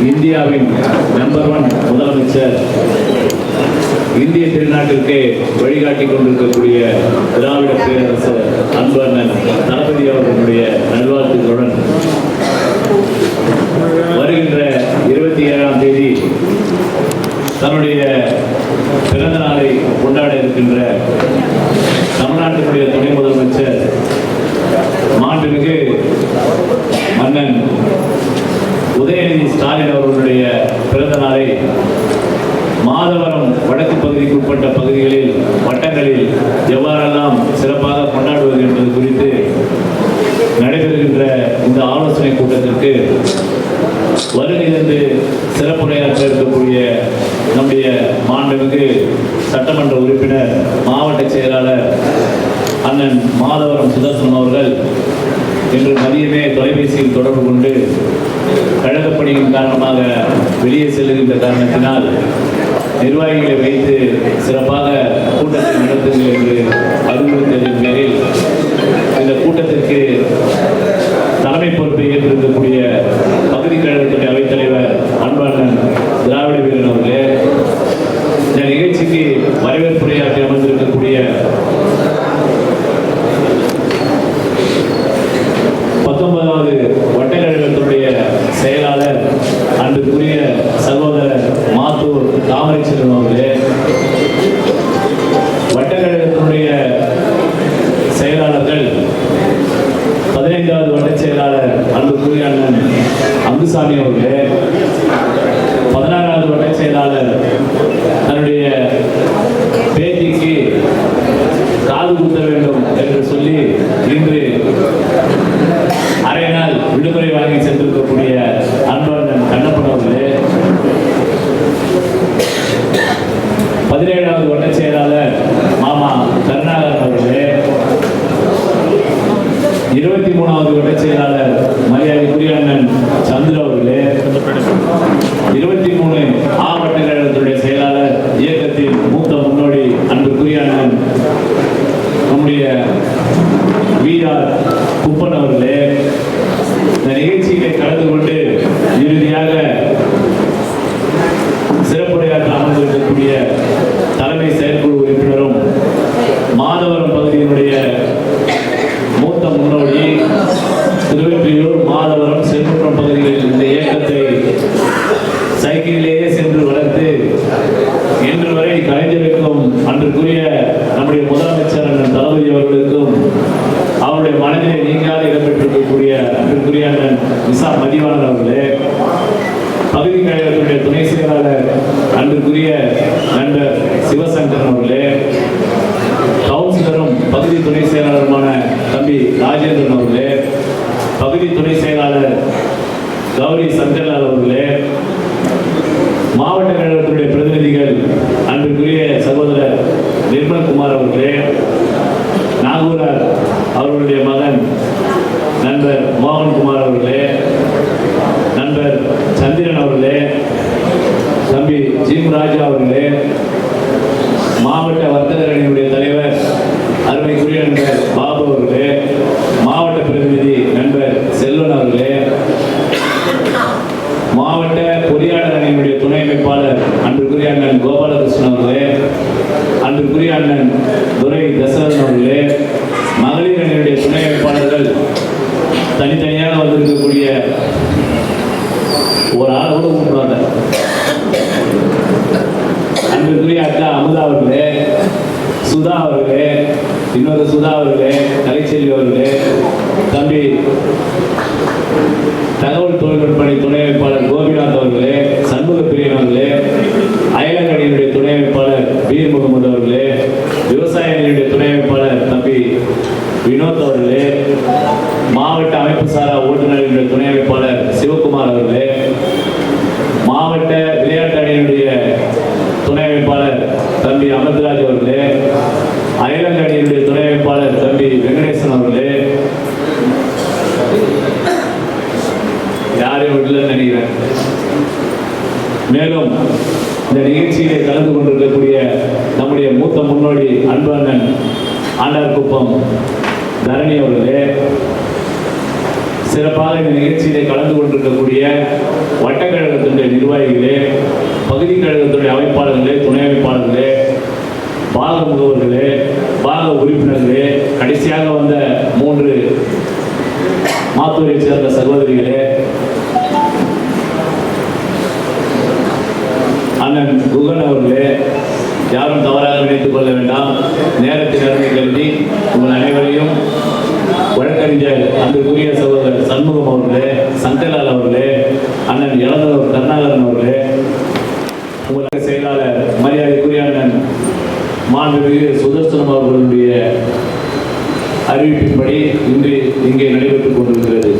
இந்தியாவின் நம்பர் 1 முதலமைச்சர், இந்திய திருநாட்டிற்கு வழிகாட்டி கொண்டிருக்கக்கூடிய திராவிட பேரரசர் அன்பண்ணன் தளபதி அவர்களுடைய நல்வாழ்த்துக்களுடன் வருகின்ற 27ஆம் தேதி தன்னுடைய பிறந்த நாளை கொண்டாட இருக்கின்ற தமிழ்நாட்டினுடைய துணை முதலமைச்சர் மாண்புமிகு மன்னன் உதயநிதி ஸ்டாலின் அவர்களுடைய பிறந்த நாளை மாதவரம் வடக்கு பகுதிக்கு உட்பட்ட பகுதிகளில் வட்டங்களில் எவ்வாறெல்லாம் சிறப்பாக கொண்டாடுவது என்பது குறித்து நடைபெறுகின்ற இந்த ஆலோசனை கூட்டத்திற்கு வருகிறது சிறப்புரையாற்ற இருக்கக்கூடிய நம்முடைய மாண்புமிகு சட்டமன்ற உறுப்பினர் மாவட்ட செயலாளர் அண்ணன் மாதவரம் சுதர்சனம் அவர்கள் இன்று மதியமே தொலைபேசியில் தொடர்பு கொண்டு கழக பணியின் காரணமாக வெளியே செல்லுகின்ற காரணத்தினால் நிர்வாகிகளை வைத்து சிறப்பாக கூட்டத்தை நடத்துங்கள் என்று அறிவுறுத்தலின் பேரில் இந்த கூட்டத்திற்கு தலைமை பொறுப்பை ஏற்றிருக்கக்கூடிய பகுதி கழகத்துடைய அவைத்தலைவர் அன்பண்ணன் திராவிட வீரன் அவர்களே, இந்த நிகழ்ச்சிக்கு வரவேற்புரையாற்றி அமர்ந்திருக்கக்கூடிய 19வது வட்டக்கழகத்தினுடைய செயலாளர் அன்புக்குரிய சகோதரர் மாத்தூர் தாமரைச்செல்வன் அவர்களே, வட்டக்கழகத்தினுடைய செயலாளர்கள் 15வது வட்ட செயலாளர் அன்புக்குரிய அண்ணன் அங்குசாமி அவர்களே, 16வது வட்ட செயலாளர் தன்னுடைய பேத்திக்கு காது குத்த வேண்டும் என்று சொல்லி இன்று அரை நாள் விடுமுறை வாங்கி சென்றிருக்கக்கூடிய அன்பண்ணன் கண்ணப்பன் அவர்களே, 17வது வட்ட செயலாளர் மாமா கருணாகரன் அவர்களே, 23வது வட்ட செயலாளர் மரியாதைக்குரிய அண்ணன் சந்திர அவர்களே, 23 ஆவட்ட கழகத்துடைய செயலாளர் இயக்கத்தின் மூத்த முன்னோடி அன்புக்குரிய அண்ணன் நம்முடைய வீரார் குப்பன் அவர்களே, இந்த நிகழ்ச்சிகளை கலந்து கொண்டு இறுதியாக சிறப்புரையாற்ற அமர்ந்திருக்கக்கூடிய தலைமை செயற்குழு உறுப்பினரும் மாதவரம் பகுதியினுடைய மூத்த முன்னோடி திருவெற்றியூர் மாதவரம் செல்வபுரம் பகுதிகளில் இந்த இயக்கத்தை சைக்கிளிலேயே சென்று வளர்த்து இன்று வரை கலைஞருக்கும் அன்றுக்குரிய நம்முடைய முதலமைச்சர் அண்ணன் தளபதி அவர்களுக்கும் அவருடைய மனதிலே நீங்காத இடம்பெற்றிருக்கக்கூடிய அன்றுக்குரிய அண்ணன் விசா மதிவாணன் அவர்களே, பகுதி கழகத்துடைய துணை செயலாளர் அன்றுக்குரிய நண்பர் சிவசங்கரன் அவர்களே, கவுன்சிலரும் பகுதி துணை செயலாளருமான தம்பி ராஜேந்திரன் அவர்களே, பகுதி துணை செயலாளர் கௌரி சங்கர்லால் அவர்களே, மாவட்ட கழகத்துடைய பிரதிநிதிகள் அன்றுக்குரிய சகோதரர் நிர்மல்குமார் அவர்களே, நாகூரார் அவர்களுடைய மகன் நண்பர் மோகன்குமார் அவர்களே, நண்பர் சந்திரன் அவர்களே, தம்பி ஜிம் ராஜா அவர்களே, மாவட்ட வர்த்தகர் அணியினுடைய தலைவர் அருமைக்குரிய நண்பர் பாபு அவர்களே, மாவட்ட பிரதிநிதி நண்பர் செல்வன் அவர்களே, மாவட்ட பொறியாளர் அணியினுடைய துணை அமைப்பாளர் அன்றுக்குரிய அண்ணன் கோபாலகிருஷ்ணன் அவர்களே, அன்றுக்குரிய அண்ணன் துரை தசரன் அவர்களே, மகளிர் அணியினுடைய துணை அமைப்பாளர்கள் தனித்தனியாக வந்திருக்கக்கூடிய ஒரு ஆள் கூட கூப்பிடுவாங்க, அன்றுக்குரிய அக்கா அமுதா அவர்களே, சுதா அவர்களே, இன்னொரு சுதா அவர்களே, கலைச்செல்வி அவர்களே, தம்பி தகவல் தொழில்நுட்ப துணை அமைப்பாளர் கோபிநாத் அவர்களே, சண்முக பிரியன் அவர்களே, அயலங்கணியினுடைய துணை அமைப்பாளர் பீர் முகமது அவர்களே, விவசாய அணியினுடைய துணை அமைப்பாளர் தம்பி வினோத் அவர்களே, மாவட்ட அமைப்பு சாரா ஓட்டுநர்களுடைய துணை அமைப்பாளர் சிவகுமார் அவர்களே, மாவட்ட விளையாட்டு அணியினுடைய துணை அமைப்பாளர் தம்பி அமர்தராஜ் அவர்களே, அயலங்க அணியினுடைய துணை அமைப்பாளர் தம்பி வெங்கடேசன் அவர்களே, யாரையும் விடலன்னு நினைக்கிறேன். மேலும் இந்த நிகழ்ச்சியிலே கலந்து கொண்டிருக்கக்கூடிய நம்முடைய மூத்த முன்னோடி அன்பண்ணன் ஆண்டார்குப்பம் தரணி அவர்களே, சிறப்பாக இந்த நிகழ்ச்சியிலே கலந்து கொண்டிருக்கக்கூடிய வட்டக்கழகத்துடைய கழகத்தினுடைய நிர்வாகிகளே, பகுதி கழகத்துடைய அமைப்பாளர்களே, துணை அமைப்பாளர்களே, பாக முகவர்களே, பாக உறுப்பினர்களே, கடைசியாக வந்த 3 மாத்தூரை சேர்ந்த சகோதரிகளே, அண்ணன் குகன் அவர்களே, யாரும் தவறாக நினைத்துக் கொள்ள வேண்டாம். நேரத்தின் அருமை கருதி உங்கள் அனைவரையும் வழக்கறிஞர் அன்புக்குரிய சகோதரர் சண்முகம் அவர்களே, சங்கர்லால் அவர்களே, அண்ணன் இளந்தவர் கருணாகரன் அவர்களே, உங்கள் செயலாளர் மரியாதைக்குரிய அண்ணன் மாண்புமிகு சுதர்சனம் அவர்களுடைய அறிவிப்பின்படி இன்று இங்கே நடைபெற்றுக் கொண்டிருக்கிறது.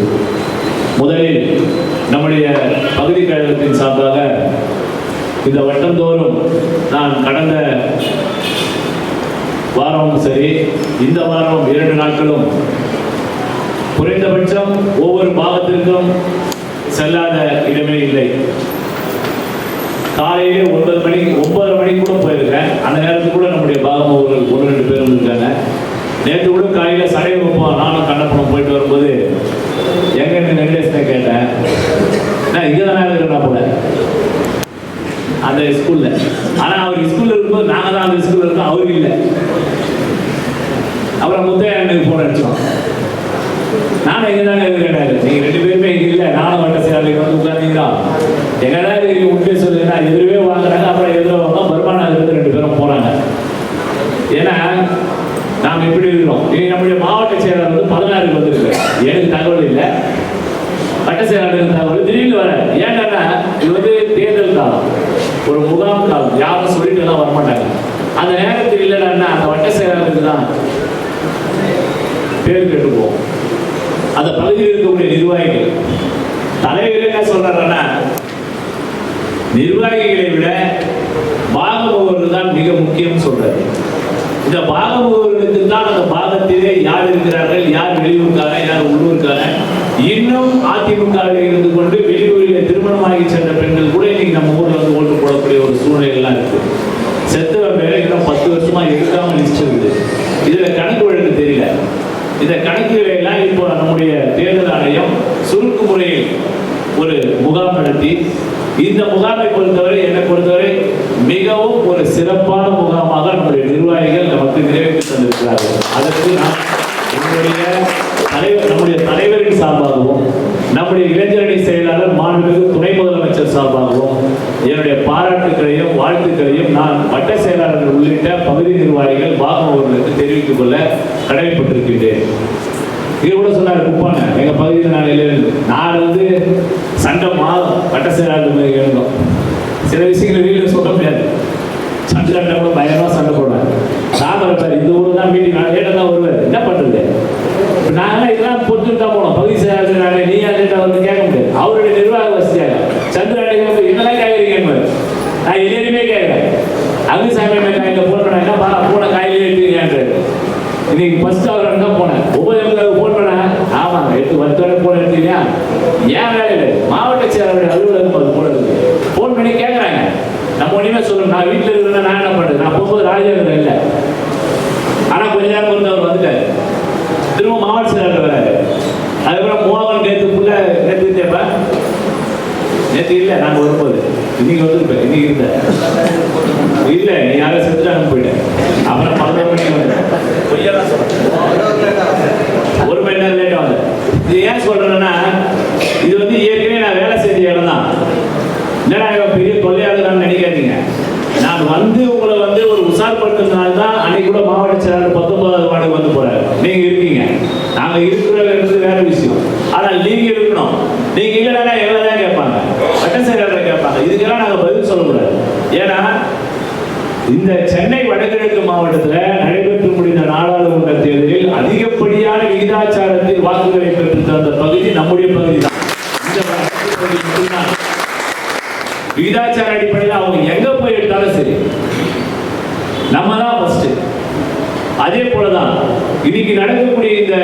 முதலில் நம்முடைய பகுதி கழகத்தின் சார்பாக இந்த வட்டந்தோறும் நான் கடந்த வாரமும் சரி, இந்த வாரம் 2 நாட்களும் குறைந்தபட்சம் ஒவ்வொரு பாகத்திற்கும் செல்லாத இடமே இல்லை. காலையிலே 9:30 மணிக்கு கூட போயிருக்கேன். அந்த நேரத்துக்கு கூட நம்முடைய பாகம் அவர்கள் 1-2 பேர் இருக்காங்க. நேற்று கூட காலையில் சடை வைப்போம், நானும் கண்ணப்பணம் போயிட்டு வரும்போது எங்க வெங்கடேசனை கேட்டேன், நான் இங்கே தானே இருக்கிறேன் போல அந்த ஸ்கூல்ல. ஆனா அவர் ஸ்கூல்ல இருக்கும்போது நாங்க தான் அந்த ஸ்கூல்ல இருக்கோம், அவருக்கு இல்லை. அப்புறம் முத்தையா எனக்கு போன் அடிச்சோம், நானும் எங்க தானே இருக்கிறேன், நீங்க 2 பேருமே இங்க இல்லை, நானும் வட்ட சேவைக்கு வந்து உட்கார்ந்தீங்களா, எங்கதான் இருக்கு உண்மையை சொல்லுங்க. எதிரவே வாங்குறாங்க, அப்புறம் எதிர வாங்க வருமானம் இருந்து 2 பேரும் போறாங்க. ஏன்னா நாம் எப்படி இருக்கிறோம், நம்முடைய மாவட்ட செயலாளர் வந்து 16 வந்திருக்கு, எனக்கு தகவல் இல்லை, வட்ட செயலாளருக்கு தகவல் திடீர்னு வர. ஏன்னா இது வந்து தேர்தல் காலம், ஒரு முகாம் காலம், யாரும் சொல்லிட்டு எல்லாம் வரமாட்டாங்க. அந்த நேரத்தில் இல்லைன்னா அந்த வட்ட செயலாளருக்கு தான் பேர் கேட்டு போவோம். அந்த பகுதியில் இருக்கக்கூடிய நிர்வாகிகள், தலைவர் என்ன சொல்றாருன்னா, நிர்வாகிகளை விட பாகமுகவர்கள் தான் மிக முக்கியம் சொல்றாரு. இந்த பாகமுகவர்களுக்கு தான் அந்த பாகத்திலே யார் இருக்கிறார்கள், யார் வெளியூருக்காக, யார் உள்ளூருக்காக. இன்னும் அதிமுகவில் இருந்து கொண்டு வெளியூரில் திருமணமாகி சென்ற பெண்கள் கூட இன்னைக்கு நம்ம ஊர்ல வந்து ஓட்டு போடக்கூடிய ஒரு சூழ்நிலை எல்லாம் இருக்கு. செத்தவன் மேல இன்னும் 10 வருஷமா இருக்காம லிஸ்ட் இருக்குது. இதுல கணக்கு வழக்கு தெரியல. இந்த கணக்குகளை எல்லாம் இப்போ நம்முடைய தேர்தல் ஆணையம் சுருக்கு முறையில் ஒரு முகாம் நடத்தி, இந்த முகாமை பொறுத்தவரை, என்னை பொறுத்தவரை மிகவும் ஒரு சிறப்பான முகாமாக நம்முடைய நிர்வாகிகள் நமக்கு நிறைவேற்றி தந்திருக்கிறார்கள். அதற்கு நான் நம்முடைய தலைவரின் சார்பாகவும், நம்முடைய இளைஞரணி செயலாளர் மாண்புமிகு துணை முதலமைச்சர் சார்பாகவும் என்னுடைய பாராட்டுகளையும் வாழ்த்துக்களையும் நான் வட்ட செயலாளர்கள் உள்ளிட்ட பகுதி நிர்வாகிகள் பாகம் அவர்களுக்கு தெரிவித்துக் கொள்ள கடமைப்பட்டிருக்கின்றேன். இது கூட சொன்னார் குப்பான, எங்க பகுதியில் நான் வந்து சண்டை மாதம் வட்ட செயலாளர் எழுந்தோம். சில விஷயங்களை வீட்டில் சொல்ல முடியாது. சண்டை கூட பயங்கரமா சண்டை போடுவேன். சாமரப்பார் இந்த ஊர் தான் மீட்டிங், நான் லேட்டாக தான் வருவேன், என்ன பண்றது. நாங்களாம் இதெல்லாம் பொறுத்துட்டு தான் போனோம். பகுதி செயலாளர் நீ லேட்டாக வந்து கேட்க முடியாது. அவருடைய நிர்வாக வசதியாக சந்திராண்டி என்னெல்லாம் கேட்குறீங்க, நான் எல்லாருமே கேட்குறேன். அங்குசாமி காயில போன் பண்ணாங்க, போன காயிலே எடுத்துக்கிறாரு. இன்னைக்கு ஃபர்ஸ்ட் அவர் தான் போனேன், 9 போன் பண்ணேன். ஆமாங்க, 10 போன் எடுத்தீங்க, ஏன் வேலையில் மாவட்ட செயலாளர் அலுவலகம் அது போல இருக்கு. போன் பண்ணி கேட்குறாங்க, நம்ம ஒன்றுமே சொல்லணும். நான் வீட்டில் இருக்கிறேன், நான் என்ன பண்ணுறது, நான் போகும்போது ராஜேந்திரன் இல்லை. ஆனால் கொஞ்ச நேரம் வந்து அவர் வந்துட்டார். திரும்ப மாவட்ட செயலாளர் வராரு. அதுக்கப்புறம் மோகன் நேற்றுக்குள்ள நேற்றுப்பா நேற்று இல்லை, நாங்கள் வரும்போது இன்னைக்கு வந்துருப்பேன், இன்னைக்கு இருந்தேன் இல்லை, நீ யாரும் செத்துட்டாங்க போயிட்டேன். அப்புறம் 11 மணிக்கு வந்தேன். பொய்யெல்லாம் சொல்றேன், 1 மணி நேரம் லேட்டாக வந்தேன். இது ஏன் சொல்றேன்னா, இது வந்து ஏற்கனவே நான் வேலை செஞ்ச இடம் தான். என்னடா இவன் பெரிய தொல்லையாளர் நினைக்காதீங்க. நான் வந்து உங்களை வந்து ஒரு உசார்படுத்தினால தான் அன்னைக்கு கூட மாவட்ட செயலாளர் 19வது வார்டுக்கு வந்து போறாரு. நீங்க இருக்கீங்க, நாங்க இருக்கிறது வேற விஷயம். ஆனால் நீங்க இருக்கணும். நீங்க இல்லைன்னா எவ்வளவுதான் கேட்பாங்க, வட்ட செயலாளரை கேட்பாங்க. இதுக்கெல்லாம் நாங்க பதில் சொல்லக்கூடாது. ஏன்னா இந்த சென்னை வடகிழக்கு மாவட்டத்தில் நடைபெற்று முடிந்த நாடாளுமன்ற தேர்தலில் அதிகப்படியான விகிதாச்சாரத்தில் வாக்குகளை பெற்று தந்த பகுதி நம்முடைய பகுதி தான். இந்த பகுதி மட்டும்தான் விகிதாச்சார அடிப்படையில் அவங்க எங்க போய் எடுத்தாலும் சரி, நம்ம தான் ஃபர்ஸ்ட். அதே போலதான் இன்னைக்கு நடக்கக்கூடிய இந்த,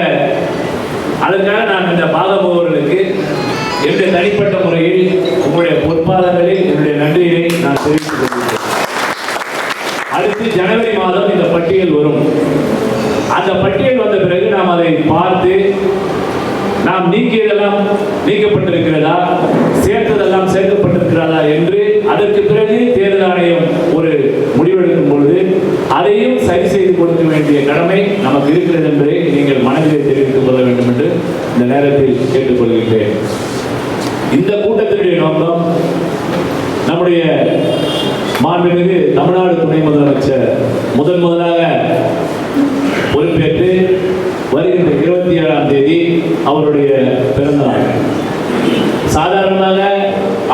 அதுக்காக நான் இந்த பாகமுகவர்களுக்கு என்னுடைய தனிப்பட்ட முறையில் உங்களுடைய பொற்பாதங்களில் என்னுடைய நன்றியை நான் தெரிவித்துக் கொள்கிறேன். அடுத்து ஜனவரி மாதம் இந்த பட்டியல் வரும். அந்த பட்டியல் வந்த பிறகு நாம் அதை பார்த்து, நாம் நீக்கியதெல்லாம் நீக்கப்பட்டிருக்கிறதா, சேர்த்ததெல்லாம் சேர்க்கப்பட்டிருக்கிறதா வேண்டிய கடமை நமக்கு இருக்கிறது என்பதை நீங்கள் மனதிலே தெரிவித்துக் கொள்ள வேண்டும் என்று இந்த நேரத்தில் கேட்டுக்கொள்கின்றேன். இந்த கூட்டத்தினுடைய நோக்கம் நம்முடைய மாண்புமிகு தமிழ்நாடு துணை முதலமைச்சர் முதலாக பொறுப்பேற்று வருகின்ற 27ஆம் தேதி அவருடைய பிறந்தநாள். சாதாரணமாக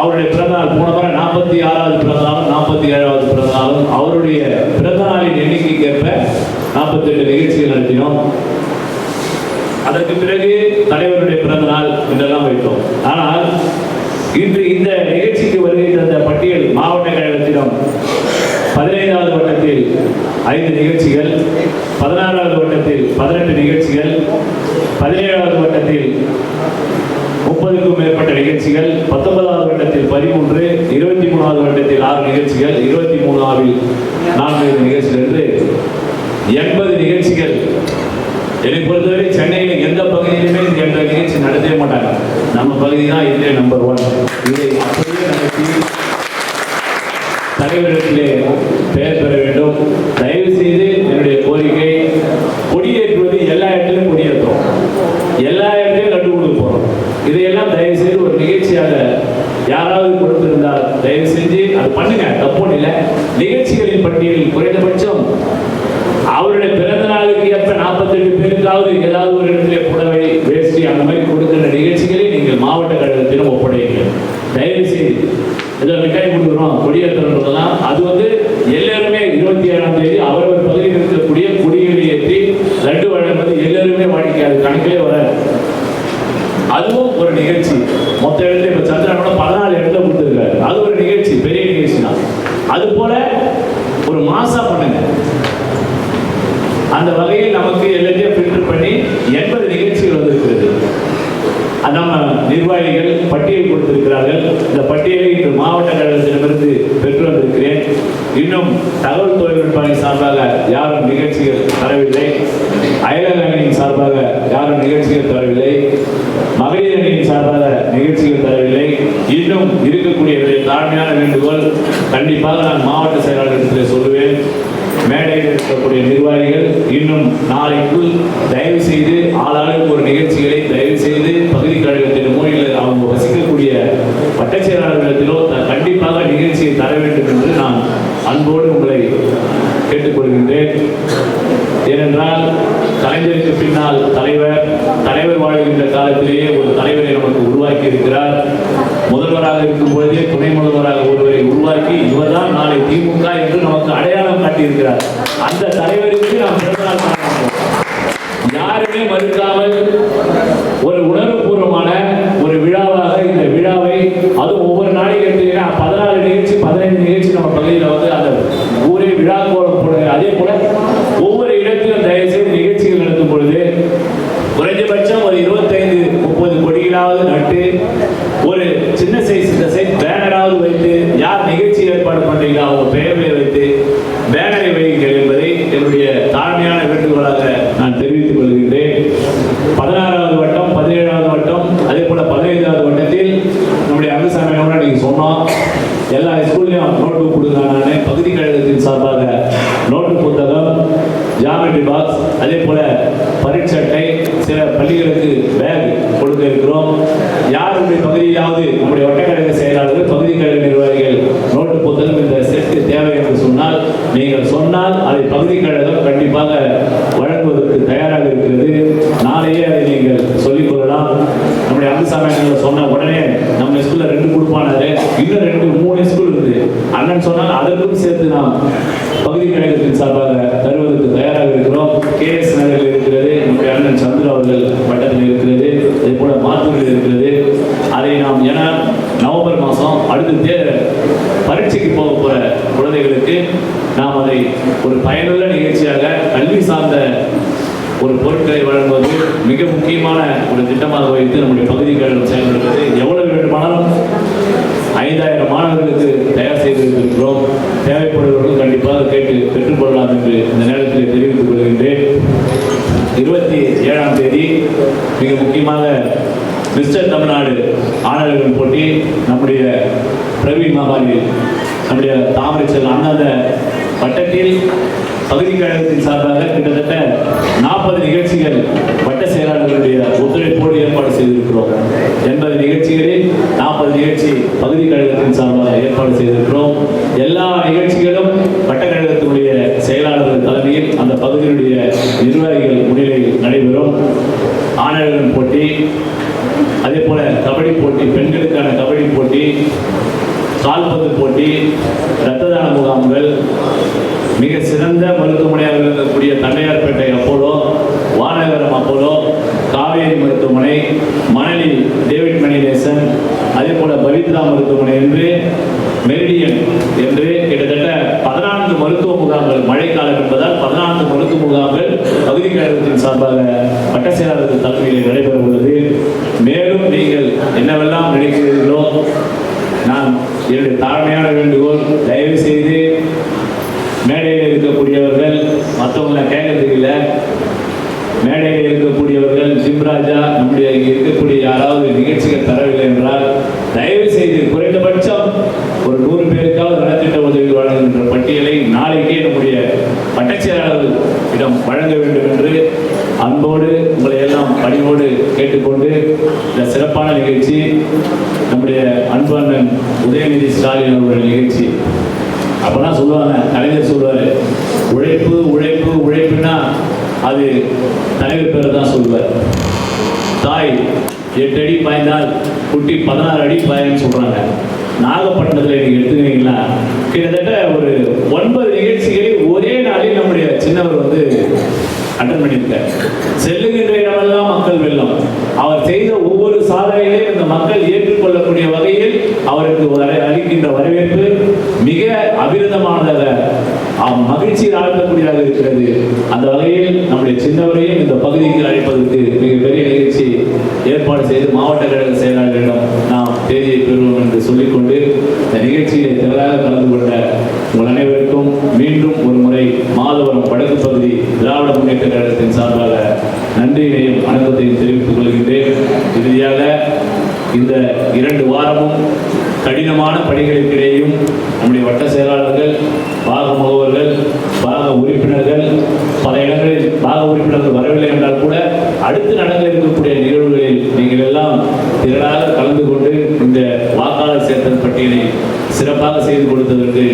அவருடைய பிறந்தநாள் போன முறை 46வது பிறந்தநாளும் 47வது பிறந்தநாளும் அவருடைய பிறந்தநாளின் எண்ணிக்கைக்கேற்ப 48 நிகழ்ச்சிகள் நடத்தினோம். அதற்கு பிறகு தலைவருடைய பிறந்தநாள் என்றெல்லாம் வைத்தோம். ஆனால் இன்று இந்த நிகழ்ச்சிக்கு வருகின்ற அந்த பட்டியல் மாவட்ட கழகத்திடம் 15வது வட்டத்தில் 5 நிகழ்ச்சிகள், 16வது வட்டத்தில் 18 நிகழ்ச்சிகள், 17வது வட்டத்தில் 30க்கும் மேற்பட்ட நிகழ்ச்சிகள், 19வது வட்டத்தில் 13, 23வது வட்டத்தில் 6 நிகழ்ச்சிகள், 23ஆவில் 4 நிகழ்ச்சிகள் என்று 80 நிகழ்ச்சிகள். என்னை பொறுத்தவரை சென்னையில் எந்த பகுதியிலுமே என்ற நிகழ்ச்சி நடத்தவே மாட்டாங்க. நம்ம பகுதி தான் இதிலே நம்பர் 1. இதை அப்படியே நடத்தி தலைவரிடத்திலே பெயர் பெற வேண்டும். தயவு செய்து என்னுடைய கோரிக்கை, கொடியேற்றுவது எல்லா இடத்திலும் கொடியேற்றோம், எல்லா இடத்திலும் கண்டு கொடுக்க போறோம். இதையெல்லாம் தயவு செய்து ஒரு நிகழ்ச்சியாக யாராவது கொடுத்திருந்தால் தயவு செஞ்சு அது பண்ணுங்க, தப்பு இல்லை. நிகழ்ச்சிகளின் பட்டியலில் குறைந்தபட்சம் அவருடைய பிறந்த நாளுக்கு ஏற்ப 48 பேருக்காவது ஏதாவது ஒரு இடத்திலே புடவை, வேஷ்டி அந்த மாதிரி கொடுக்கிற நிகழ்ச்சிகளை நீங்கள் மாவட்ட கழகத்திலும் ஒப்படைங்க. தயவு செய்து ஏதோ மிட்டாய் கொடுக்குறோம், கொடியேற்றலாம், அது எல்லாருமே 27ஆம் தேதி அவரவர் பகுதியில் இருக்கக்கூடிய கொடிகளை ஏற்றி லட்டு வழங்குவது எல்லாருமே வாடிக்கை, அது கணக்கிலே வராது. அதுவும் ஒரு நிகழ்ச்சி. மொத்த இடத்துல இப்ப சந்திரனோட 14 இடத்துல கொடுத்துருக்காரு, அது ஒரு நிகழ்ச்சி, பெரிய நிகழ்ச்சி தான். அது போல ஒரு மாசா பண்ணுங்க. அந்த வகையில் நமக்கு எல்லாத்தையும் ஃபில்டர் பண்ணி 80 நிகழ்ச்சிகள் வந்திருக்கிறது. நம்ம நிர்வாகிகள் பட்டியல் கொடுத்திருக்கிறார்கள். இந்த பட்டியலை இன்று மாவட்ட கழகத்திடமிருந்து பெற்று வந்திருக்கிறேன். இன்னும் தகவல் தொழில்நுட்ப சார்பாக யாரும் நிகழ்ச்சிகள் தரவில்லை, அயலக அணியின் சார்பாக யாரும் நிகழ்ச்சிகள் தரவில்லை, மகளிர் அணியின் சார்பாக நிகழ்ச்சிகள் தரவில்லை. இன்னும் இருக்கக்கூடிய தாழ்மையான வேண்டுகோள், கண்டிப்பாக நான் மாவட்ட செயலாளர்களிடத்தில் சொல்லுவேன். மேடையில் இருக்கக்கூடிய நிர்வாகிகள் இன்னும் நாளைக்குள் தயவு செய்து ஆளாளுக்கு ஒரு நிகழ்ச்சிகளை தயவு செய்து பகுதி கழகத்தின் மூலையில் அவங்க வசிக்கக்கூடிய வட்ட செயலாளர்களிடத்திலோ கண்டிப்பாக நிகழ்ச்சியை தர வேண்டும் என்று நான் அன்போடு உங்களை கேட்டுக்கொள்கின்றேன். ஏனென்றால் கலைஞருக்கு பின்னால் தலைவர் வாழ்கின்ற காலத்திலேயே ஒரு தலைவரை நமக்கு உருவாக்கி இருக்கிறார். முதல்வராக இருக்கும் பொழுதே துணை முதல்வராக ஒருவரை உருவாக்கி இவர்தான் நாளை திமுக என்று நமக்கு அடையாளம் காட்டியிருக்கிறார். அந்த தலைவருக்கு நாம் பிறந்தநாள் காண யாருமே மறுக்காமல் ஒரு உணர்வுபூர்வமான ஒரு விழாவாக இந்த விழாவை, அது ஒவ்வொரு நாளைக்கு எடுத்தீங்கன்னா 14 நிகழ்ச்சி 15 நிகழ்ச்சி நம்ம பகுதியில் அந்த ஊரே விழா கோலம் போடுங்க. அதே போல ஒவ்வொரு இடத்திலும் தயவுசெய்து நிகழ்ச்சிகள் நடத்தும் பொழுது குறைஞ்சபட்சம் ஒரு 25-30 கொடிகளாவது நட்டு ஒரு சின்ன சைஸ் பேனராவது வைத்து, யார் நிகழ்ச்சி ஏற்பாடு பண்றீங்களா அவங்க பெயர்களை வைத்து பேனரை வையுங்கள் என்பதை என்னுடைய தாழ்மையான வேண்டுகோளாக நான் தெரிவித்துக் கொள்கின்றேன். 16வது வட்டம், 17வது வட்டம், அதே போல 15வது வட்டத்தில் நம்முடைய அங்குசாமியோட நீங்க சொன்னோம், எல்லா ஸ்கூல்லையும் நோட்டு கொடுக்குறாங்க. பகுதி கழகத்தின் சார்பாக நோட்டு புத்தகம், ஜாமெட்ரி பாக்ஸ், அதே போல பரீட்சட்டை, சில பள்ளிகளுக்கு பேக் கொடுக்க இருக்கிறோம். யாருடைய பகுதியிலாவது நம்முடைய வட்டக்கழக செயலாளர்கள், பகுதி கழக நிர்வாகிகள் நோட்டு புத்தகம் இந்த செட்டு தேவை என்று சொன்னால் நீங்கள் சொன்னால் அதை பகுதி கழகம் கண்டிப்பாக வழங்குவதற்கு தயாராக இருக்கிறது. நாளையே அதை நீங்கள் சொல்லிக் கொள்ளலாம். நம்முடைய அங்குசாமி சொன்ன உடனே நம்ம ஸ்கூல்ல 2 கொடுப்பானாரு, இன்னும் 2-3 ஸ்கூல் இருக்குது. அண்ணன் சொன்னால் அதற்கும் சேர்த்து நாம் பகுதி கழகத்தின் சார்பாக தருவதற்கு தயாராக இருக்கிறோம். KS நகரில் இருக்கிறது, நம்முடைய அண்ணன் சந்திர அவர்கள் வட்டத்தில் இருக்கிறது, அதே போல மாத்தூரில் இருக்கிறது. அதை நாம் ஏன்னா நவம்பர் மாதம் அடுத்து பரீட்சைக்கு போக போற குழந்தைகளுக்கு நாம் அதை ஒரு பயனுள்ள நிகழ்ச்சியாக கல்வி சார்ந்த ஒரு பொருட்களை வழங்குவது மிக முக்கியமான ஒரு திட்டமாக வைத்து நம்முடைய பகுதி கழகம் செயல்படுகிறது. எவ்வளவு வேண்டுமானாலும் 5000 மாணவர்களுக்கு தயார் செய்திருக்கிறோம். தேவைப்படுவர்கள் கண்டிப்பாக கேட்டு பெற்றுக்கொள்ளலாம் என்று இந்த நேரத்தில் தெரிவித்துக் கொள்கின்றேன். 27ஆம் தேதி மிக முக்கியமாக மிஸ்டர் தமிழ்நாடு ஆணழகன் போட்டி நம்முடைய பிரவீன் மகாலில் நம்முடைய தாமரை செல்வன் அண்ணாந்த வட்டத்தில் பகுதி கழகத்தின் சார்பாக கிட்டத்தட்ட 40 நிகழ்ச்சிகள் வட்ட செயலாளர்களுடைய ஒத்துழைப்போடு ஏற்பாடு செய்திருக்கிறோம். 80 நிகழ்ச்சிகளில் 40 நிகழ்ச்சி பகுதி கழகத்தின் சார்பாக ஏற்பாடு செய்திருக்கிறோம். எல்லா நிகழ்ச்சிகளும் வட்ட கழகத்தினுடைய செயலாளர்கள் தலைமையில் அந்த பகுதியினுடைய நிர்வாகிகள் முன்னிலையில் நடைபெறும். ஆணழகன் போட்டி, அதே போல கபடி போட்டி, பெண்களுக்கான கபடி போட்டி, கால்பந்து போட்டி, இரத்த தான முகாம்கள், மிக சிறந்த மருத்துவமனையாக இருக்கக்கூடிய தண்டையார்பேட்டை அப்போலோ, வானகரம் அப்போலோ, காவேரி மருத்துவமனை, மணலி டேவிட் மணிநேசன், அதே போல பவித்ரா மருத்துவமனை என்று மெரிடியன் என்று கிட்டத்தட்ட 14 மருத்துவ முகாம்கள், மழைக்காலம் என்பதால் 14 மருத்துவ முகாம்கள் பகுதி கழகத்தின் சார்பாக வட்ட செயலாளர்கள் தலைமையில் நடைபெற உள்ளது. மேலும் நீங்கள் என்னவெல்லாம் நினைக்கிறீர்களோ, நான் என்னுடைய தாழ்மையான வேண்டுகோள், தயவு செய்து மேடையில் இருக்கக்கூடியவர்கள், மற்றவங்களை கேட்கறதுக்கு இல்லை, மேடையில் இருக்கக்கூடியவர்கள் ஜிம்ராஜா நம்முடைய இருக்கக்கூடிய யாராவது நிகழ்ச்சிகள் தரவில்லை என்றால் தயவு செய்து குறைந்தபட்சம் ஒரு 100 பேருக்காவது நலத்திட்ட உதவி வழங்குகின்ற பட்டியலை நாளைக்கே நம்முடைய வட்டச் செயலாளர்களிடம் வழங்க வேண்டும் என்று அன்போடு உங்களை எல்லாம் பணிவோடு கேட்டுக்கொண்டு, இந்த சிறப்பான நிகழ்ச்சி நம்முடைய அன்பு அண்ணன் உதயநிதி ஸ்டாலின் அவருடைய நிகழ்ச்சி. அப்பதான் சொல்லுவாங்க, கலைஞர் சொல்லுவாரு, உழைப்பு உழைப்பு உழைப்புன்னா அது தலைவர் பேர் தான் சொல்லுவார். தாய் 8 அடி பாய்ந்தால் குட்டி 16 அடி பாயன்னு சொல்றாங்க. நாகப்பட்டினத்தில் நீங்க எடுத்துக்கிறீங்களா, கிட்டத்தட்ட ஒரு 9 நிகழ்ச்சிகளில் ஒரே நாளில் நம்முடைய சின்னவர் அட்டன் பண்ணியிருக்கார். செல்லுகின்ற இடமெல்லாம் மக்கள் வெள்ளம். அவர் செய்த ஒவ்வொரு சாதனைகளையும் இந்த மக்கள் ஏற்றுக்கொள்ளக்கூடிய வகையில் அவருக்கு அளிக்கின்ற வரவேற்பு மிக அபிரதமானதாக, மகிழ்ச்சியில் ஆழ்த்தக்கூடியதாக இருக்கிறது. அந்த வகையில் நம்முடைய சின்னவரையும் இந்த பகுதிக்கு அழைப்பதற்கு மிகப்பெரிய நிகழ்ச்சி ஏற்பாடு செய்து மாவட்ட கழக செயலாளர்களிடம் நாம் தேதியை பெறுவோம் என்று சொல்லிக்கொண்டு இந்த நிகழ்ச்சியை திரளாக கலந்து கொண்ட உங்கள் அனைவருக்கும் மீண்டும் ஒரு முறை மாதவரம் வடக்கு பகுதி திராவிட முன்னேற்ற கழகத்தின் சார்பாக நன்றியினையும் வணக்கத்தையும் தெரிவித்துக் கொள்கின்றேன். இறுதியாக இந்த 2 வாரமும் கடினமான பணிகளுக்கிடையும் நம்முடைய வட்ட செயலாளர்கள், பாக முகவர்கள், பாக உறுப்பினர்கள், பல இடங்களில் பாக உறுப்பினர்கள் வரவில்லை என்றால் கூட அடுத்து நடக்க இருக்கக்கூடிய நிகழ்வுகளில் நீங்கள் எல்லாம் திரளாக கலந்து கொண்டு இந்த வாக்காளர் சேர்த்தல் பட்டியலை சிறப்பாக செய்து கொடுத்ததற்கு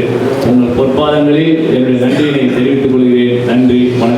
உங்கள் பொற்பாதங்களில் என்னுடைய நன்றியினை தெரிவித்துக் கொள்கிறேன். நன்றி, வணக்கம்.